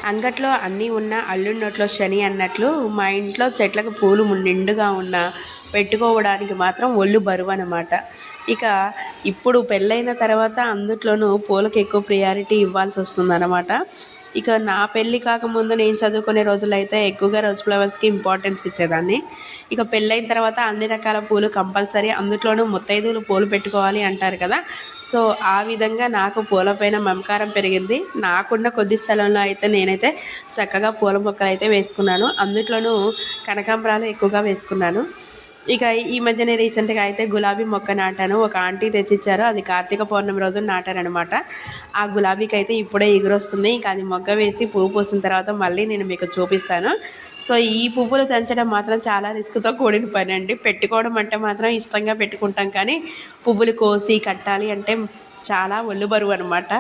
అంగట్లో అన్నీ ఉన్న అల్లుడి నోట్లో శని అన్నట్లు మా ఇంట్లో చెట్లకు పూలు నిండుగా ఉన్న పెట్టుకోవడానికి మాత్రం ఒళ్ళు బరువు అనమాట. ఇక ఇప్పుడు పెళ్ళైన తర్వాత అందుట్లోనూ పూలకు ఎక్కువ ప్రియారిటీ ఇవ్వాల్సి వస్తుందన్నమాట. ఇక నా పెళ్ళి కాకముందు నేను చదువుకునే రోజులైతే ఎక్కువగా రోజ్ ఫ్లవర్స్కి ఇంపార్టెన్స్ ఇచ్చేదాన్ని. ఇక పెళ్ళైన తర్వాత అన్ని రకాల పూలు కంపల్సరీ, అందుట్లోనూ ముత్తైదువులు పూలు పెట్టుకోవాలి అంటారు కదా. సో ఆ విధంగా నాకు పూలపైన మమకారం పెరిగింది. నాకున్న కొద్ది స్థలంలో అయితే నేనైతే చక్కగా పూల మొక్కలు అయితే వేసుకున్నాను. అందుట్లోనూ కనకాంబరాలు ఎక్కువగా వేసుకున్నాను. ఇక ఈ మధ్యనే రీసెంట్గా అయితే గులాబీ మొక్క నాటాను. ఒక ఆంటీ తెచ్చిచ్చారు, అది కార్తీక పౌర్ణమి రోజు నాటారనమాట. ఆ గులాబీకి అయితే ఇప్పుడే ఎగురొస్తుంది. ఇంకా అది మొగ్గ వేసి పువ్వు పూసిన తర్వాత మళ్ళీ నేను మీకు చూపిస్తాను. సో ఈ పువ్వులు తెంచడం మాత్రం చాలా రిస్క్తో కూడిన పని అండి. పెట్టుకోవడం అంటే మాత్రం ఇష్టంగా పెట్టుకుంటాం, కానీ పువ్వులు కోసి కట్టాలి అంటే చాలా ఒళ్ళు బరువు అనమాట.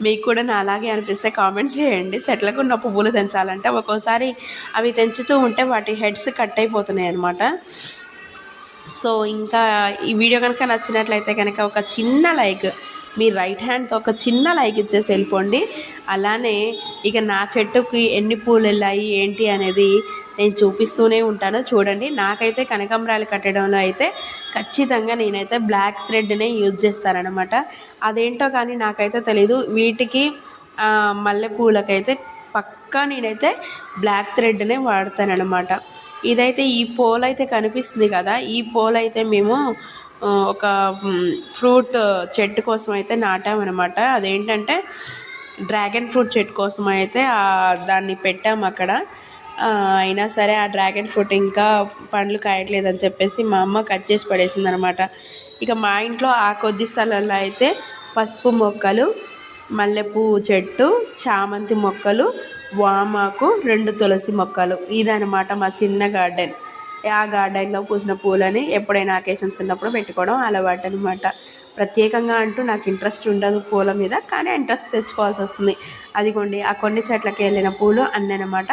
మీకు కూడా నా అలాగే అనిపిస్తే కామెంట్ చేయండి. చెట్లకు ఉన్న పువ్వులు తెంచాలంటే ఒక్కోసారి అవి తెంచుతూ ఉంటే వాటి హెడ్స్ కట్ అయిపోతున్నాయి అనమాట. సో ఇంకా ఈ వీడియో కనుక నచ్చినట్లయితే కనుక ఒక చిన్న లైక్, మీ రైట్ హ్యాండ్తో ఒక చిన్న లైక్ ఇచ్చేసి వెళ్ళిపోండి. అలానే ఇక నా చెట్టుకి ఎన్ని పూలు వెళ్ళాయి ఏంటి అనేది నేను చూపిస్తూనే ఉంటాను. చూడండి, నాకైతే కనకాంబరాలు కట్టడంలో అయితే ఖచ్చితంగా నేనైతే బ్లాక్ థ్రెడ్నే యూజ్ చేస్తానన్నమాట. అదేంటో కానీ నాకైతే తెలీదు. వీటికి మల్లెపూలకైతే పక్కా నేనైతే బ్లాక్ థ్రెడ్నే వాడతానన్నమాట. ఇదైతే ఈ పోల్ అయితే కనిపిస్తుంది కదా, ఈ పోల్ అయితే మేము ఒక ఫ్రూట్ చెట్టు కోసం అయితే నాటామన్నమాట. అదేంటంటే డ్రాగన్ ఫ్రూట్ చెట్టు కోసం అయితే దాన్ని పెట్టాము అక్కడ. అయినా సరే ఆ డ్రాగన్ ఫ్రూట్ ఇంకా పండ్లు కాయట్లేదని చెప్పేసి మా అమ్మ కట్ చేసి పడేసింది అనమాట. ఇక మా ఇంట్లో ఆ కొద్ది స్థలంలో అయితే పసుపు మొక్కలు, మల్లెపూ చెట్టు, చామంతి మొక్కలు, వామాకు, 2 తులసి మొక్కలు, ఇదనమాట మా చిన్న గార్డెన్. ఆ గార్డెన్లో పూసిన పూలని ఎప్పుడైనా అకేషన్స్ ఉన్నప్పుడు పెట్టుకోవడం అలవాటు అనమాట. ప్రత్యేకంగా అంటూ నాకు ఇంట్రెస్ట్ ఉండదు పూల మీద, కానీ ఇంట్రెస్ట్ తెచ్చుకోవాల్సి వస్తుంది. అదిగోండి ఆ కొన్ని చెట్లకి వెళ్ళిన పూలు అన్నీ అనమాట.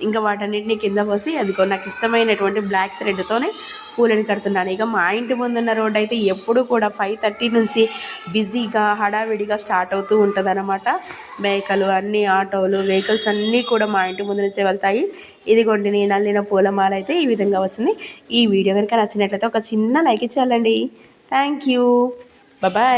ఇంకా వాటన్నిటిని కింద పోసి అదిగో నాకు ఇష్టమైనటువంటి బ్లాక్ థ్రెడ్తోనే పూలని కడుతున్నాను. ఇక మా ఇంటి ముందున్న రోడ్ అయితే ఎప్పుడు కూడా 5:30 నుంచి బిజీగా హడావిడిగా స్టార్ట్ అవుతూ ఉంటుంది అనమాట. మేకలు అన్నీ, ఆటోలు, వెహికల్స్ అన్నీ కూడా మా ఇంటి ముందు నుంచే వెళ్తాయి. ఇదిగోండి నేను అల్లిన పూలమాల అయితే ఈ విధంగా వచ్చింది. ఈ వీడియో కనుక నచ్చినట్లయితే ఒక చిన్న లైక్ ఇచ్చేయాలండి. Thank you. బాయ్.